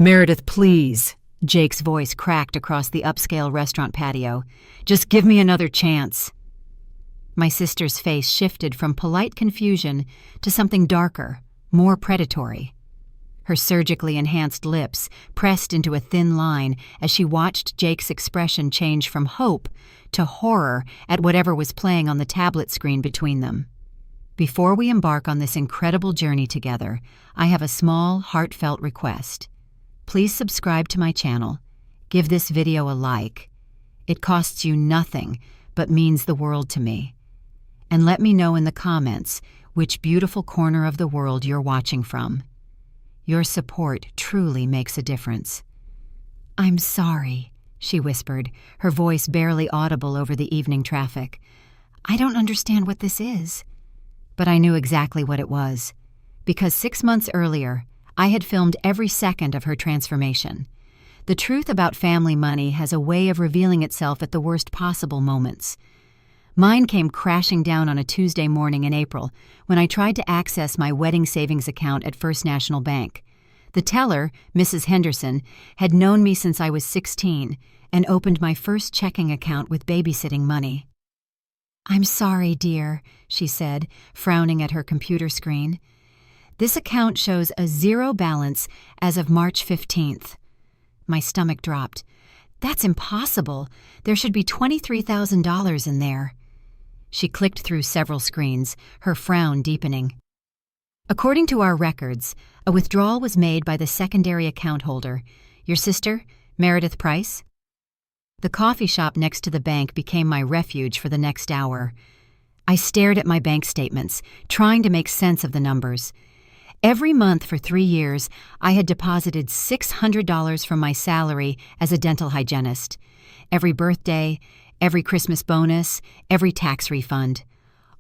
"Meredith, please." Jake's voice cracked across the upscale restaurant patio. "Just give me another chance." My sister's face shifted from polite confusion to something darker, more predatory. Her surgically enhanced lips pressed into a thin line as she watched Jake's expression change from hope to horror at whatever was playing on the tablet screen between them. Before we embark on this incredible journey together, I have a small, heartfelt request. Please subscribe to my channel. Give this video a like. It costs you nothing, but means the world to me. And let me know in the comments which beautiful corner of the world you're watching from. Your support truly makes a difference. "I'm sorry," she whispered, her voice barely audible over the evening traffic. "I don't understand what this is." But I knew exactly what it was, because 6 months earlier, I had filmed every second of her transformation. The truth about family money has a way of revealing itself at the worst possible moments. Mine came crashing down on a Tuesday morning in April when I tried to access my wedding savings account at First National Bank. The teller, Mrs. Henderson, had known me since I was 16 and opened my first checking account with babysitting money. "I'm sorry, dear," she said, frowning at her computer screen. "This account shows a zero balance as of March 15th. My stomach dropped. "That's impossible. There should be $23,000 in there." She clicked through several screens, her frown deepening. "According to our records, a withdrawal was made by the secondary account holder, your sister, Meredith Price." The coffee shop next to the bank became my refuge for the next hour. I stared at my bank statements, trying to make sense of the numbers. Every month for 3 years, I had deposited $600 from my salary as a dental hygienist. Every birthday, every Christmas bonus, every tax refund.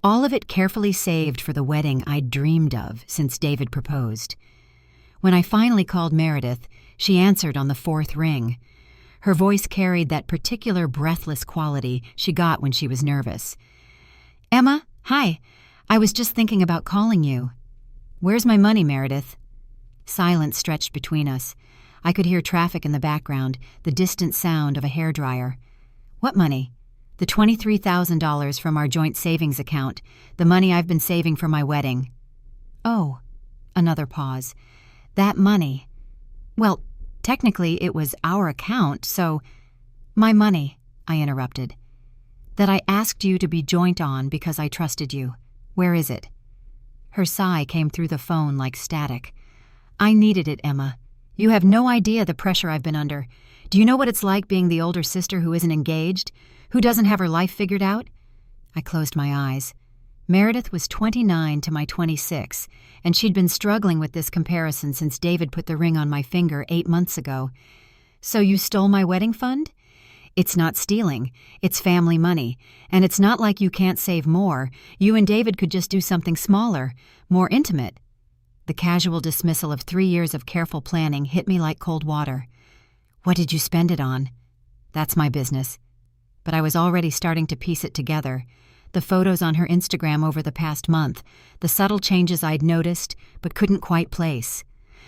All of it carefully saved for the wedding I'd dreamed of since David proposed. When I finally called Meredith, she answered on the 4th ring. Her voice carried that particular breathless quality she got when she was nervous. "Emma, hi. I was just thinking about calling you." "Where's my money, Meredith?" Silence stretched between us. I could hear traffic in the background, the distant sound of a hairdryer. "What money?" "The $23,000 from our joint savings account, the money I've been saving for my wedding." "Oh." Another pause. "That money. Well, technically it was our account, so—" "My money," I interrupted. "That I asked you to be joint on because I trusted you. Where is it?" Her sigh came through the phone like static. "I needed it, Emma. You have no idea the pressure I've been under. Do you know what it's like being the older sister who isn't engaged? Who doesn't have her life figured out?" I closed my eyes. Meredith was 29 to my 26, and she'd been struggling with this comparison since David put the ring on my finger 8 months ago. "So you stole my wedding fund?" "It's not stealing. It's family money. And it's not like you can't save more. You and David could just do something smaller, more intimate." The casual dismissal of 3 years of careful planning hit me like cold water. "What did you spend it on?" "That's my business." But I was already starting to piece it together. The photos on her Instagram over the past month, the subtle changes I'd noticed but couldn't quite place.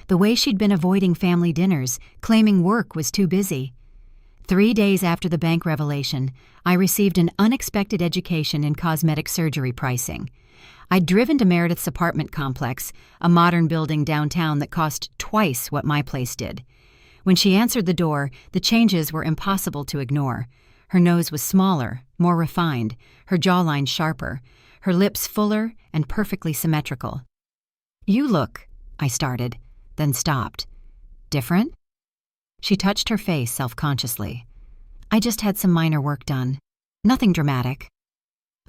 The way she'd been avoiding family dinners, claiming work was too busy. 3 days after the bank revelation, I received an unexpected education in cosmetic surgery pricing. I'd driven to Meredith's apartment complex, a modern building downtown that cost twice what my place did. When she answered the door, the changes were impossible to ignore. Her nose was smaller, more refined, her jawline sharper, her lips fuller and perfectly symmetrical. "You look," I started, then stopped. "Different?" She touched her face self-consciously. "I just had some minor work done. Nothing dramatic."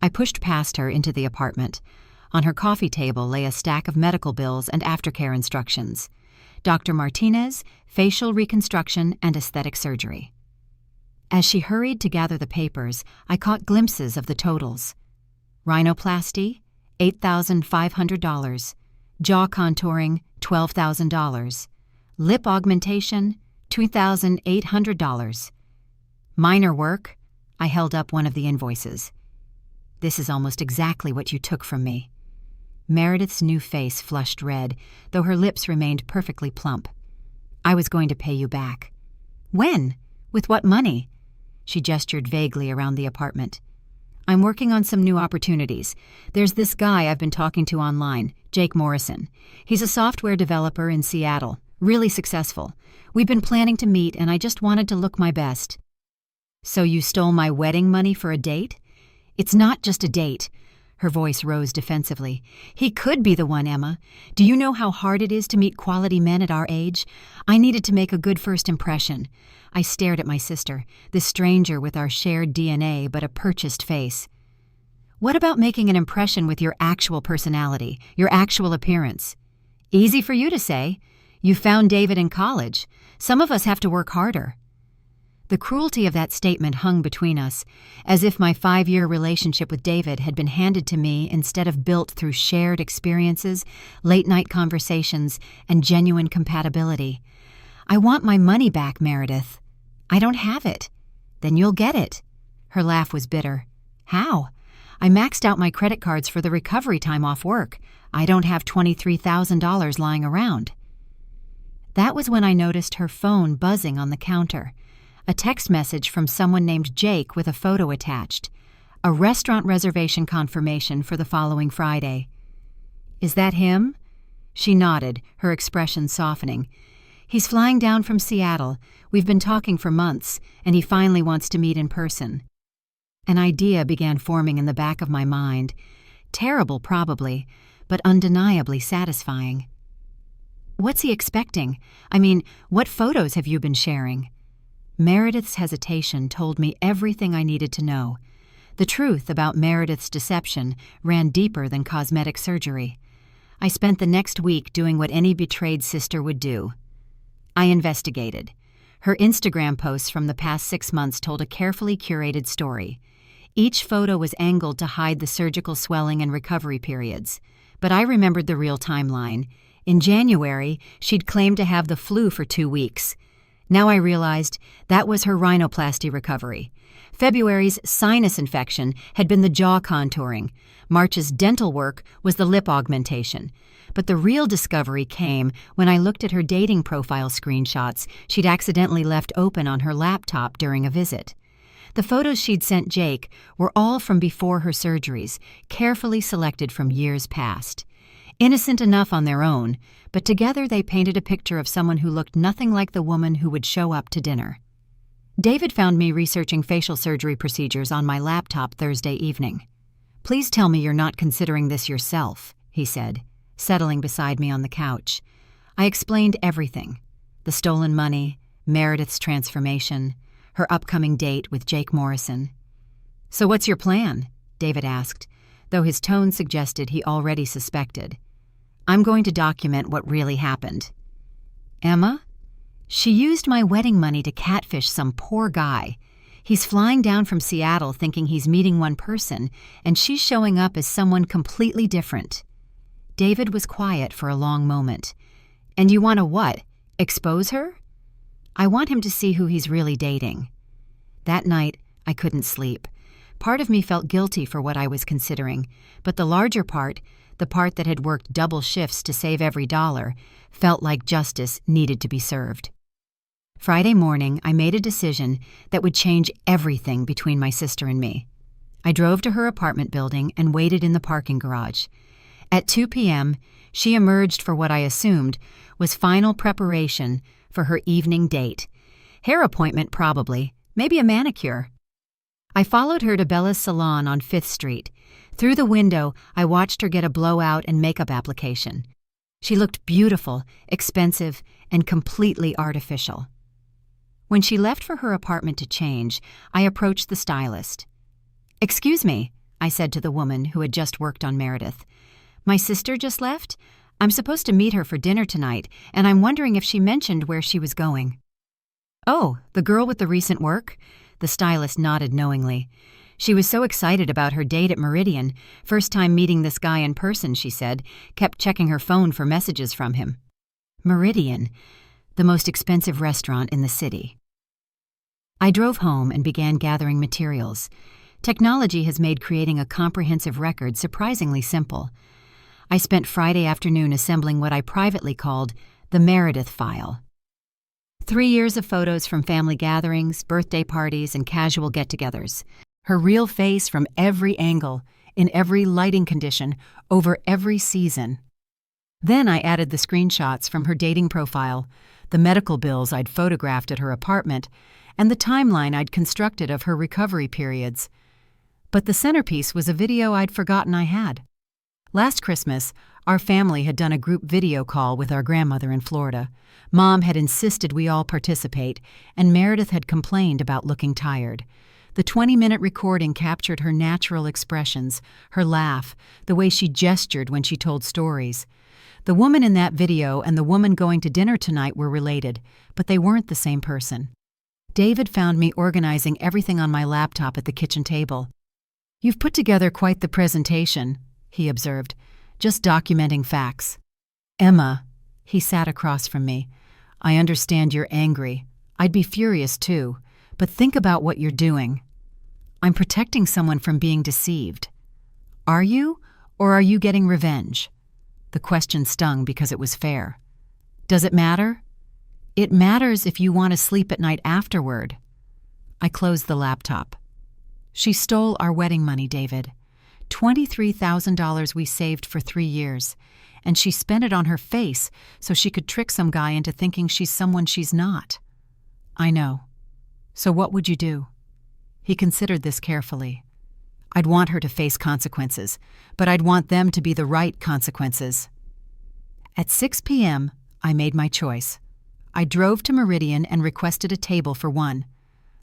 I pushed past her into the apartment. On her coffee table lay a stack of medical bills and aftercare instructions. Dr. Martinez, facial reconstruction and aesthetic surgery. As she hurried to gather the papers, I caught glimpses of the totals. Rhinoplasty, $8,500. Jaw contouring, $12,000. Lip augmentation, $2,800. Minor work, I held up one of the invoices. "This is almost exactly what you took from me." Meredith's new face flushed red, though her lips remained perfectly plump. I was going to pay you back. When? With what money? She gestured vaguely around the apartment. I'm working on some new opportunities. There's this guy I've been talking to online, Jake Morrison. He's a software developer in Seattle, really successful. We've been planning to meet, and I just wanted to look my best. So you stole my wedding money for a date? It's not just a date. Her voice rose defensively. He could be the one, Emma. Do you know how hard it is to meet quality men at our age? I needed to make a good first impression. I stared at my sister, this stranger with our shared DNA but a purchased face. What about making an impression with your actual personality, your actual appearance? Easy for you to say. You found David in college. Some of us have to work harder. The cruelty of that statement hung between us, as if my 5-year relationship with David had been handed to me instead of built through shared experiences, late-night conversations, and genuine compatibility. I want my money back, Meredith. I don't have it. Then you'll get it. Her laugh was bitter. How? I maxed out my credit cards for the recovery time off work. I don't have $23,000 lying around. That was when I noticed her phone buzzing on the counter. A text message from someone named Jake with a photo attached. A restaurant reservation confirmation for the following Friday. Is that him? She nodded, her expression softening. He's flying down from Seattle. We've been talking for months, and he finally wants to meet in person. An idea began forming in the back of my mind. Terrible, probably, but undeniably satisfying. What's he expecting? I mean, what photos have you been sharing? Meredith's hesitation told me everything I needed to know. The truth about Meredith's deception ran deeper than cosmetic surgery. I spent the next week doing what any betrayed sister would do. I investigated. Her Instagram posts from the past 6 months told a carefully curated story. Each photo was angled to hide the surgical swelling and recovery periods. But I remembered the real timeline. In January, she'd claimed to have the flu for 2 weeks. Now I realized that was her rhinoplasty recovery. February's sinus infection had been the jaw contouring. March's dental work was the lip augmentation. But the real discovery came when I looked at her dating profile screenshots she'd accidentally left open on her laptop during a visit. The photos she'd sent Jake were all from before her surgeries, carefully selected from years past. Innocent enough on their own, but together they painted a picture of someone who looked nothing like the woman who would show up to dinner. David found me researching facial surgery procedures on my laptop Thursday evening. "Please tell me you're not considering this yourself," he said, settling beside me on the couch. I explained everything. The stolen money, Meredith's transformation, her upcoming date with Jake Morrison. "So what's your plan?" David asked, though his tone suggested he already suspected. "I'm going to document what really happened." "Emma? She used my wedding money to catfish some poor guy. He's flying down from Seattle thinking he's meeting one person, and she's showing up as someone completely different." David was quiet for a long moment. "And you want to what? Expose her?" "I want him to see who he's really dating." That night, I couldn't sleep. Part of me felt guilty for what I was considering, but the larger part, the part that had worked double shifts to save every dollar, felt like justice needed to be served. Friday morning, I made a decision that would change everything between my sister and me. I drove to her apartment building and waited in the parking garage. At 2 p.m., she emerged for what I assumed was final preparation for her evening date. Hair appointment probably, maybe a manicure. I followed her to Bella's salon on 5th Street. Through the window, I watched her get a blowout and makeup application. She looked beautiful, expensive, and completely artificial. When she left for her apartment to change, I approached the stylist. "Excuse me," I said to the woman who had just worked on Meredith. "My sister just left? I'm supposed to meet her for dinner tonight, and I'm wondering if she mentioned where she was going." "Oh, the girl with the recent work?" The stylist nodded knowingly. She was so excited about her date at Meridian, first time meeting this guy in person, she said, kept checking her phone for messages from him. Meridian, the most expensive restaurant in the city. I drove home and began gathering materials. Technology has made creating a comprehensive record surprisingly simple. I spent Friday afternoon assembling what I privately called the Meredith file. 3 years of photos from family gatherings, birthday parties, and casual get-togethers. Her real face from every angle, in every lighting condition, over every season. Then I added the screenshots from her dating profile, the medical bills I'd photographed at her apartment, and the timeline I'd constructed of her recovery periods. But the centerpiece was a video I'd forgotten I had. Last Christmas, our family had done a group video call with our grandmother in Florida. Mom had insisted we all participate, and Meredith had complained about looking tired. The 20-minute recording captured her natural expressions, her laugh, the way she gestured when she told stories. The woman in that video and the woman going to dinner tonight were related, but they weren't the same person. David found me organizing everything on my laptop at the kitchen table. "You've put together quite the presentation," he observed, "just documenting facts." "Emma," he sat across from me, "I understand you're angry. I'd be furious too, but think about what you're doing. I'm protecting someone from being deceived. Are you, or are you getting revenge?" The question stung because it was fair. "Does it matter?" "It matters if you want to sleep at night afterward." I closed the laptop. "She stole our wedding money, David. $23,000 we saved for 3 years, and she spent it on her face so she could trick some guy into thinking she's someone she's not." "I know. So what would you do?" He considered this carefully. "I'd want her to face consequences, but I'd want them to be the right consequences." At 6 p.m., I made my choice. I drove to Meridian and requested a table for one.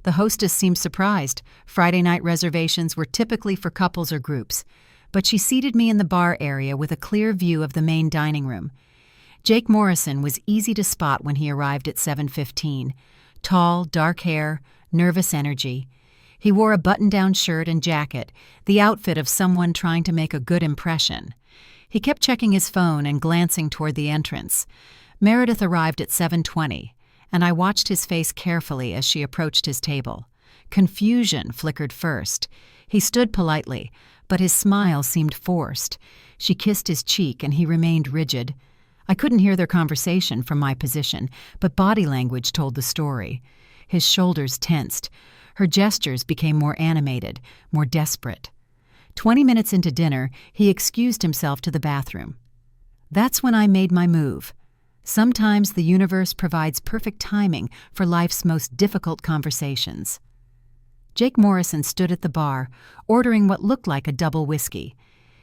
The hostess seemed surprised. Friday night reservations were typically for couples or groups, but she seated me in the bar area with a clear view of the main dining room. Jake Morrison was easy to spot when he arrived at 7:15. Tall, dark hair, nervous energy. He wore a button-down shirt and jacket, the outfit of someone trying to make a good impression. He kept checking his phone and glancing toward the entrance. Meredith arrived at 7:20, and I watched his face carefully as she approached his table. Confusion flickered first. He stood politely, but his smile seemed forced. She kissed his cheek, and he remained rigid. I couldn't hear their conversation from my position, but body language told the story. His shoulders tensed. Her gestures became more animated, more desperate. 20 minutes into dinner, he excused himself to the bathroom. That's when I made my move. Sometimes the universe provides perfect timing for life's most difficult conversations. Jake Morrison stood at the bar, ordering what looked like a double whiskey.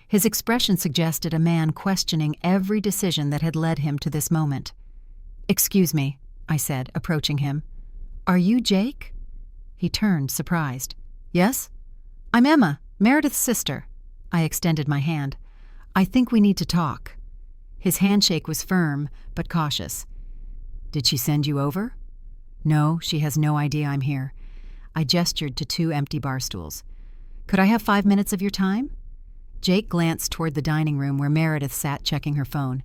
His expression suggested a man questioning every decision that had led him to this moment. "Excuse me," I said, approaching him. "Are you Jake?" He turned, surprised. "Yes?" "I'm Emma, Meredith's sister." I extended my hand. "I think we need to talk." His handshake was firm, but cautious. "Did she send you over?" "No, she has no idea I'm here." I gestured to 2 empty bar stools. "Could I have 5 minutes of your time?" Jake glanced toward the dining room where Meredith sat checking her phone.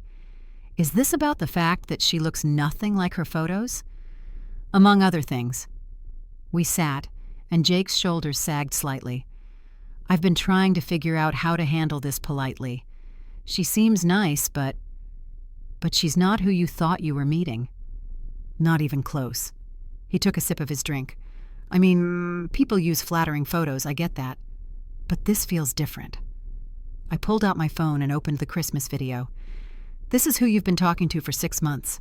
"Is this about the fact that she looks nothing like her photos?" "Among other things." We sat, and Jake's shoulders sagged slightly. "I've been trying to figure out how to handle this politely. She seems nice, but she's not who you thought you were meeting." "Not even close." He took a sip of his drink. "I mean, people use flattering photos, I get that. But this feels different." I pulled out my phone and opened the Christmas video. "This is who you've been talking to for 6 months."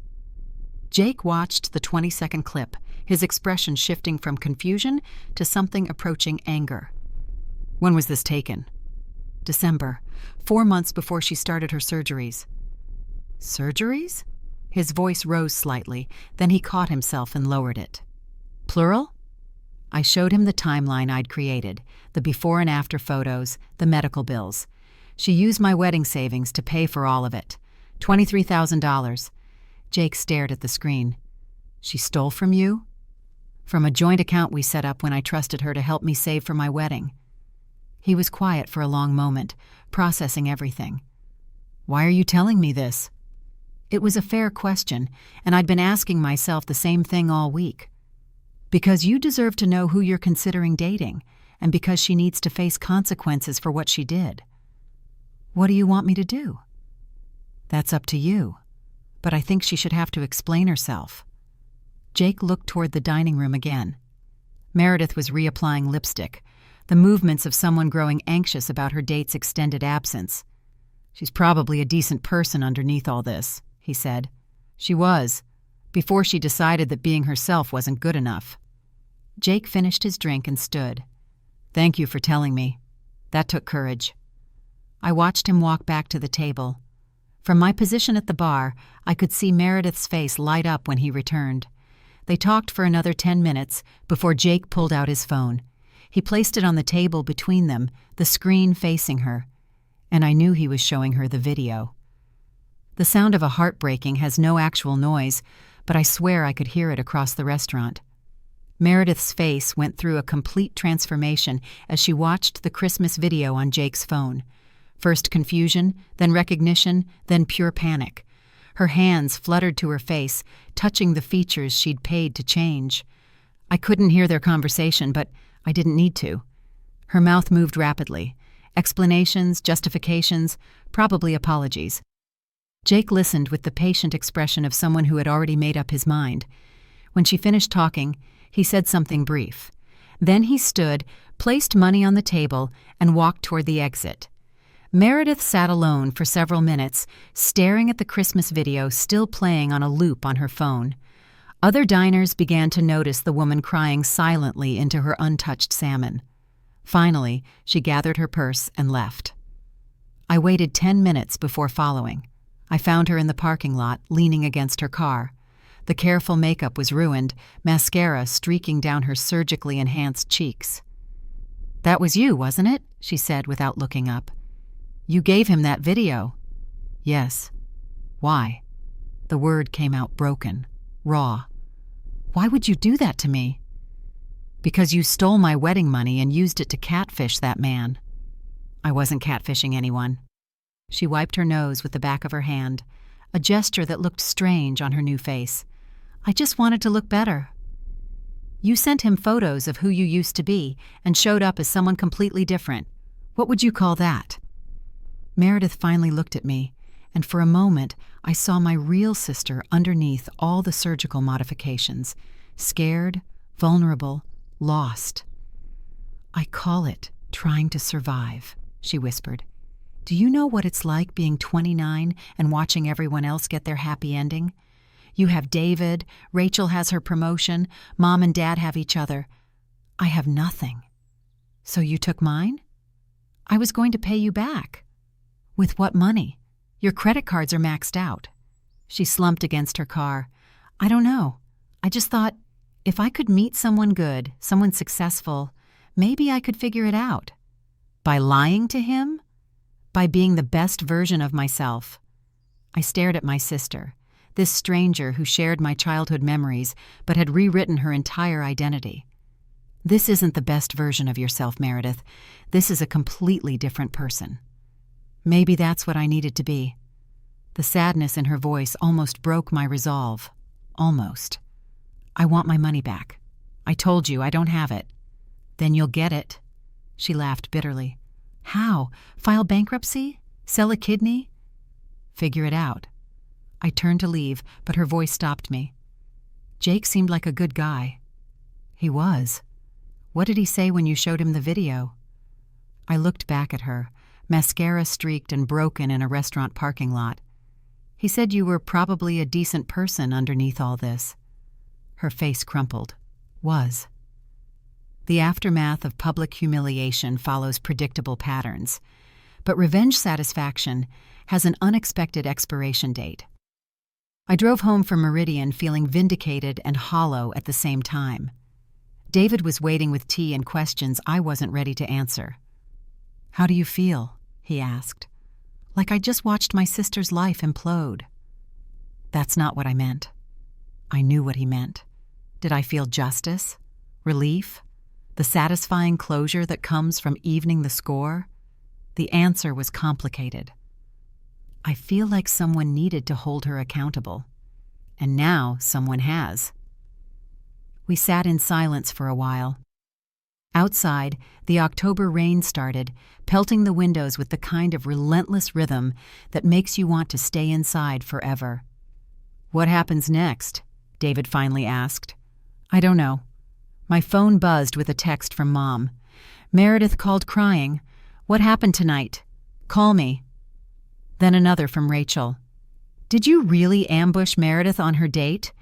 Jake watched the 20-second clip, his expression shifting from confusion to something approaching anger. "When was this taken?" "December, 4 months before she started her surgeries." "Surgeries?" His voice rose slightly, then he caught himself and lowered it. "Plural?" I showed him the timeline I'd created, the before and after photos, the medical bills. She used my wedding savings to pay for all of it. $23,000. Jake stared at the screen. "She stole from you?" "From a joint account we set up when I trusted her to help me save for my wedding." He was quiet for a long moment, processing everything. "Why are you telling me this?" It was a fair question, and I'd been asking myself the same thing all week. "Because you deserve to know who you're considering dating, and because she needs to face consequences for what she did." "What do you want me to do?" "That's up to you, but I think she should have to explain herself." Jake looked toward the dining room again. Meredith was reapplying lipstick, the movements of someone growing anxious about her date's extended absence. "She's probably a decent person underneath all this," he said. "She was, before she decided that being herself wasn't good enough." Jake finished his drink and stood. "Thank you for telling me. That took courage." I watched him walk back to the table. From my position at the bar, I could see Meredith's face light up when he returned. They talked for another 10 minutes before Jake pulled out his phone. He placed it on the table between them, the screen facing her, and I knew he was showing her the video. The sound of a heartbreaking has no actual noise, but I swear I could hear it across the restaurant. Meredith's face went through a complete transformation as she watched the Christmas video on Jake's phone. First confusion, then recognition, then pure panic. Her hands fluttered to her face, touching the features she'd paid to change. I couldn't hear their conversation, but I didn't need to. Her mouth moved rapidly. Explanations, justifications, probably apologies. Jake listened with the patient expression of someone who had already made up his mind. When she finished talking, he said something brief. Then he stood, placed money on the table, and walked toward the exit. Meredith sat alone for several minutes, staring at the Christmas video still playing on a loop on her phone. Other diners began to notice the woman crying silently into her untouched salmon. Finally, she gathered her purse and left. I waited 10 minutes before following. I found her in the parking lot, leaning against her car. The careful makeup was ruined, mascara streaking down her surgically enhanced cheeks. "That was you, wasn't it?" she said without looking up. "You gave him that video." "Yes." "Why?" The word came out broken, raw. "Why would you do that to me?" "Because you stole my wedding money and used it to catfish that man." "I wasn't catfishing anyone." She wiped her nose with the back of her hand, a gesture that looked strange on her new face. "I just wanted to look better." "You sent him photos of who you used to be and showed up as someone completely different. What would you call that?" Meredith finally looked at me, and for a moment I saw my real sister underneath all the surgical modifications, scared, vulnerable, lost. "I call it trying to survive," she whispered. "Do you know what it's like being 29 and watching everyone else get their happy ending? You have David, Rachel has her promotion, Mom and Dad have each other. I have nothing." "So you took mine?" "I was going to pay you back." "With what money? Your credit cards are maxed out." She slumped against her car. "I don't know. I just thought, if I could meet someone good, someone successful, maybe I could figure it out." "By lying to him?" "By being the best version of myself." I stared at my sister, this stranger who shared my childhood memories but had rewritten her entire identity. "This isn't the best version of yourself, Meredith. This is a completely different person." Maybe that's what I needed to be. The sadness in her voice almost broke my resolve. Almost. "I want my money back. I told you I don't have it." "Then you'll get it." She laughed bitterly. "How? File bankruptcy? Sell a kidney?" "Figure it out." I turned to leave, but her voice stopped me. "Jake seemed like a good guy." "He was. What did he say when you showed him the video?" I looked back at her, mascara streaked and broken in a restaurant parking lot. "He said you were probably a decent person underneath all this." Her face crumpled. "Was." The aftermath of public humiliation follows predictable patterns, but revenge satisfaction has an unexpected expiration date. I drove home from Meridian feeling vindicated and hollow at the same time. David was waiting with tea and questions I wasn't ready to answer. "How do you feel?" he asked. "Like I just watched my sister's life implode." That's not what I meant. I knew what he meant. Did I feel justice? Relief? The satisfying closure that comes from evening the score? The answer was complicated. I feel like someone needed to hold her accountable. And now someone has. We sat in silence for a while. Outside, the October rain started, pelting the windows with the kind of relentless rhythm that makes you want to stay inside forever. "What happens next?" David finally asked. I don't know. My phone buzzed with a text from Mom. Meredith called crying. What happened tonight? Call me. Then another from Rachel. Did you really ambush Meredith on her date?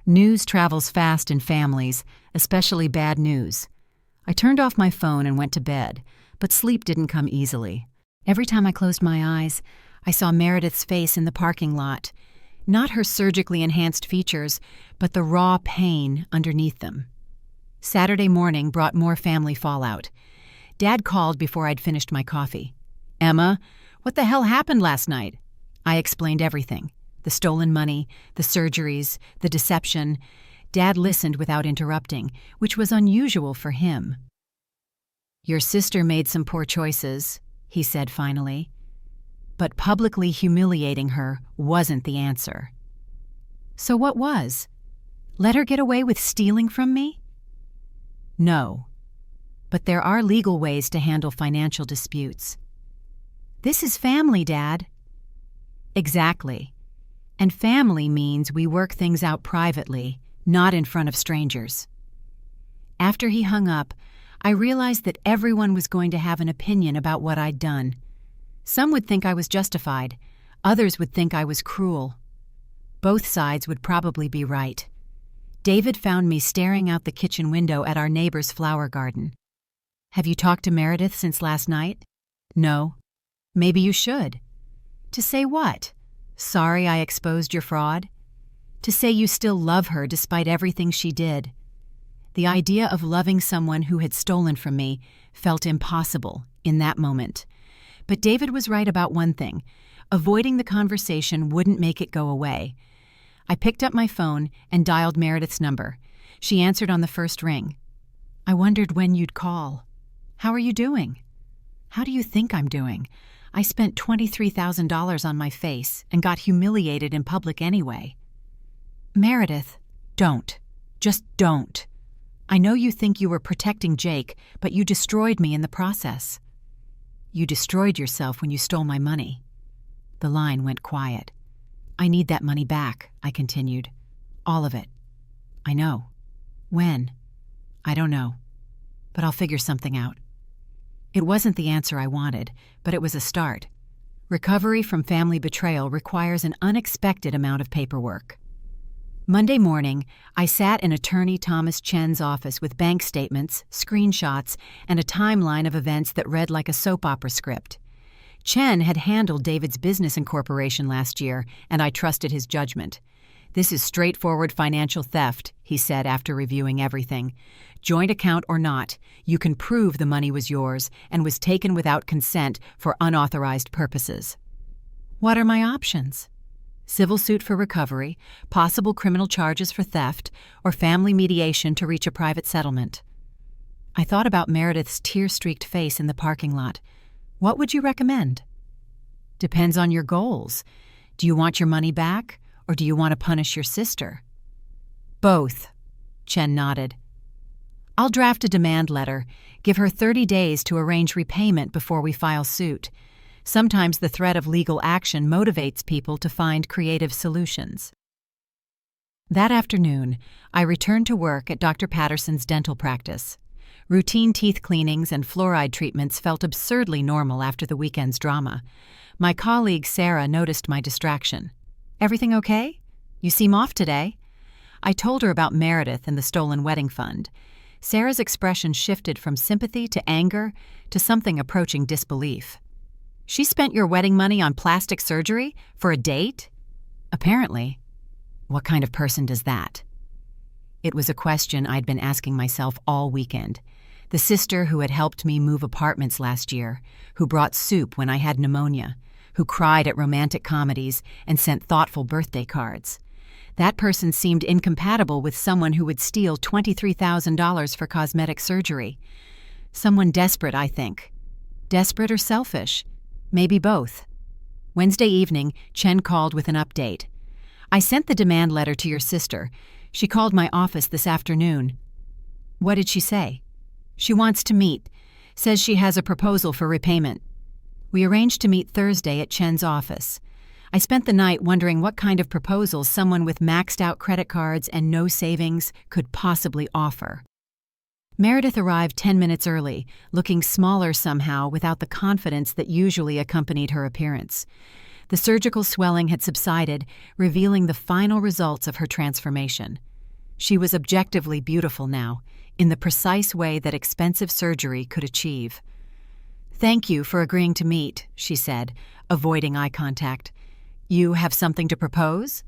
News travels fast in families, especially bad news. I turned off my phone and went to bed, but sleep didn't come easily. Every time I closed my eyes, I saw Meredith's face in the parking lot. Not her surgically enhanced features, but the raw pain underneath them. Saturday morning brought more family fallout. Dad called before I'd finished my coffee. Emma, what the hell happened last night? I explained everything. The stolen money, the surgeries, the deception. Dad listened without interrupting, which was unusual for him. Your sister made some poor choices, he said finally. But publicly humiliating her wasn't the answer. So what was? Let her get away with stealing from me? No. But there are legal ways to handle financial disputes. This is family, Dad. Exactly. And family means we work things out privately, not in front of strangers. After he hung up, I realized that everyone was going to have an opinion about what I'd done. Some would think I was justified. Others would think I was cruel. Both sides would probably be right. David found me staring out the kitchen window at our neighbor's flower garden. Have you talked to Meredith since last night? No. Maybe you should. To say what? Sorry I exposed your fraud? To say you still love her despite everything she did. The idea of loving someone who had stolen from me felt impossible in that moment. But David was right about one thing. Avoiding the conversation wouldn't make it go away. I picked up my phone and dialed Meredith's number. She answered on the first ring. I wondered when you'd call. How are you doing? How do you think I'm doing? I spent $23,000 on my face and got humiliated in public anyway. Meredith, don't. Just don't. I know you think you were protecting Jake, but you destroyed me in the process. You destroyed yourself when you stole my money. The line went quiet. I need that money back, I continued. All of it. I know. When? I don't know. But I'll figure something out. It wasn't the answer I wanted, but it was a start. Recovery from family betrayal requires an unexpected amount of paperwork. Monday morning, I sat in attorney Thomas Chen's office with bank statements, screenshots, and a timeline of events that read like a soap opera script. Chen had handled David's business incorporation last year, and I trusted his judgment. This is straightforward financial theft, he said after reviewing everything. Joint account or not, you can prove the money was yours and was taken without consent for unauthorized purposes. What are my options? Civil suit for recovery, possible criminal charges for theft, or family mediation to reach a private settlement. I thought about Meredith's tear-streaked face in the parking lot. What would you recommend? Depends on your goals. Do you want your money back, or do you want to punish your sister? Both, Chen nodded. I'll draft a demand letter, give her 30 days to arrange repayment before we file suit. Sometimes the threat of legal action motivates people to find creative solutions. That afternoon, I returned to work at Dr. Patterson's dental practice. Routine teeth cleanings and fluoride treatments felt absurdly normal after the weekend's drama. My colleague Sarah noticed my distraction. Everything okay? You seem off today. I told her about Meredith and the stolen wedding fund. Sarah's expression shifted from sympathy to anger to something approaching disbelief. She spent your wedding money on plastic surgery for a date? Apparently. What kind of person does that? It was a question I'd been asking myself all weekend. The sister who had helped me move apartments last year, who brought soup when I had pneumonia, who cried at romantic comedies and sent thoughtful birthday cards. That person seemed incompatible with someone who would steal $23,000 for cosmetic surgery. Someone desperate, I think. Desperate or selfish? Maybe both. Wednesday evening, Chen called with an update. I sent the demand letter to your sister. She called my office this afternoon. What did she say? She wants to meet. Says she has a proposal for repayment. We arranged to meet Thursday at Chen's office. I spent the night wondering what kind of proposals someone with maxed-out credit cards and no savings could possibly offer. Meredith arrived 10 minutes early, looking smaller somehow without the confidence that usually accompanied her appearance. The surgical swelling had subsided, revealing the final results of her transformation. She was objectively beautiful now, in the precise way that expensive surgery could achieve. "Thank you for agreeing to meet," she said, avoiding eye contact. "You have something to propose?"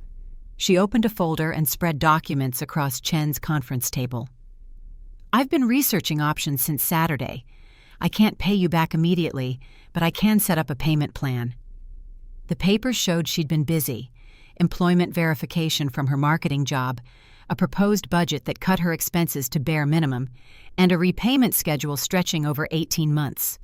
She opened a folder and spread documents across Chen's conference table. "I've been researching options since Saturday. I can't pay you back immediately, but I can set up a payment plan." The papers showed she'd been busy: employment verification from her marketing job, a proposed budget that cut her expenses to bare minimum, and a repayment schedule stretching over 18 months.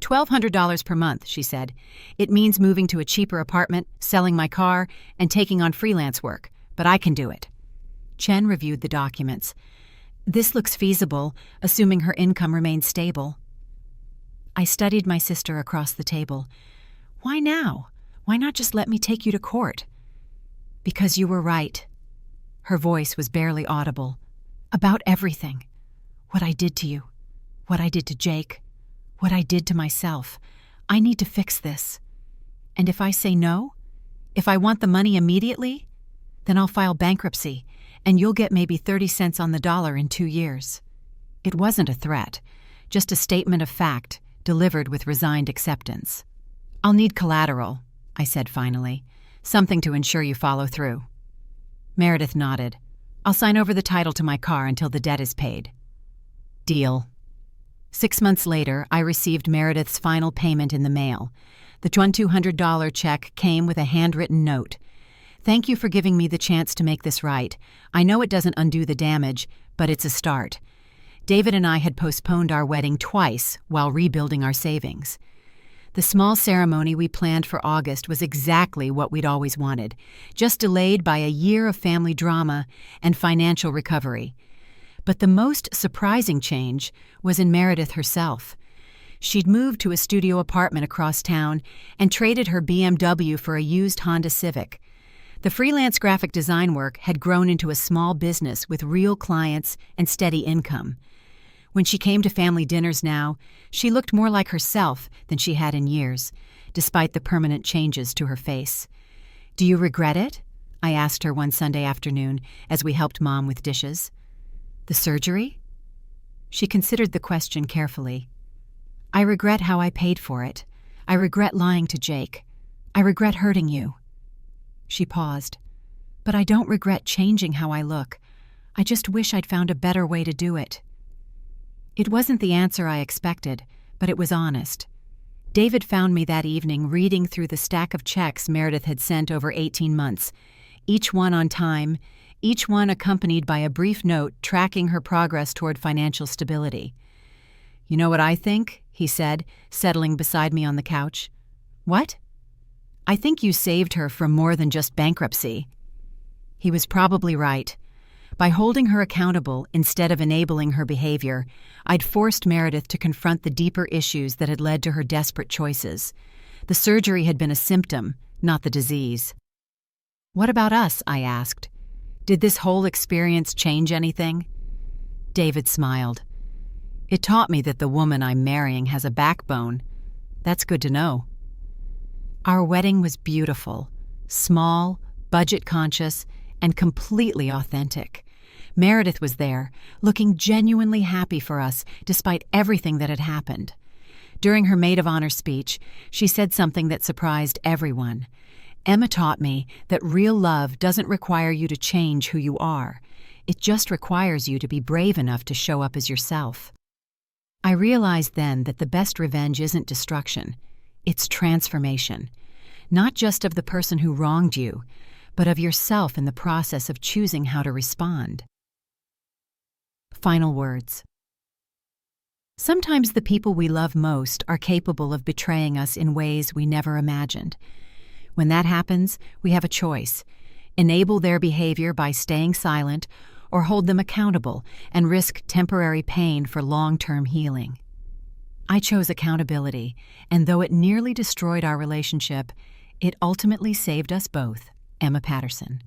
$1,200 per month, she said. "It means moving to a cheaper apartment, selling my car, and taking on freelance work, but I can do it." Chen reviewed the documents. "This looks feasible, assuming her income remains stable." I studied my sister across the table. "Why now? Why not just let me take you to court?" "Because you were right." Her voice was barely audible. "About everything. What I did to you. What I did to Jake. What I did to myself. I need to fix this. And if I say no, if I want the money immediately, then I'll file bankruptcy, and you'll get maybe 30 cents on the dollar in 2 years. It wasn't a threat, just a statement of fact, delivered with resigned acceptance. "I'll need collateral," I said finally. "Something to ensure you follow through." Meredith nodded. "I'll sign over the title to my car until the debt is paid." "Deal." 6 months later, I received Meredith's final payment in the mail. The $200 check came with a handwritten note. "Thank you for giving me the chance to make this right. I know it doesn't undo the damage, but it's a start. David and I had postponed our wedding twice while rebuilding our savings. The small ceremony we planned for August was exactly what we'd always wanted, just delayed by a year of family drama and financial recovery. But the most surprising change was in Meredith herself. She'd moved to a studio apartment across town and traded her BMW for a used Honda Civic. The freelance graphic design work had grown into a small business with real clients and steady income. When she came to family dinners now, she looked more like herself than she had in years, despite the permanent changes to her face. "Do you regret it?" I asked her one Sunday afternoon as we helped Mom with dishes. "The surgery?" She considered the question carefully. "I regret how I paid for it. I regret lying to Jake. I regret hurting you." She paused. "But I don't regret changing how I look. I just wish I'd found a better way to do it." It wasn't the answer I expected, but it was honest. David found me that evening reading through the stack of checks Meredith had sent over 18 months, each one on time, each one accompanied by a brief note tracking her progress toward financial stability. "You know what I think?" he said, settling beside me on the couch. "What?" "I think you saved her from more than just bankruptcy." He was probably right. By holding her accountable instead of enabling her behavior, I'd forced Meredith to confront the deeper issues that had led to her desperate choices. The surgery had been a symptom, not the disease. "What about us?" I asked. "Did this whole experience change anything?" David smiled. "It taught me that the woman I'm marrying has a backbone. That's good to know." Our wedding was beautiful, small, budget-conscious, and completely authentic. Meredith was there, looking genuinely happy for us despite everything that had happened. During her maid of honor speech, she said something that surprised everyone. "Emma taught me that real love doesn't require you to change who you are. It just requires you to be brave enough to show up as yourself." I realized then that the best revenge isn't destruction. It's transformation. Not just of the person who wronged you, but of yourself in the process of choosing how to respond. Final words. Sometimes the people we love most are capable of betraying us in ways we never imagined. When that happens, we have a choice: enable their behavior by staying silent, or hold them accountable and risk temporary pain for long-term healing. I chose accountability, and though it nearly destroyed our relationship, It ultimately saved us both. Emma Patterson.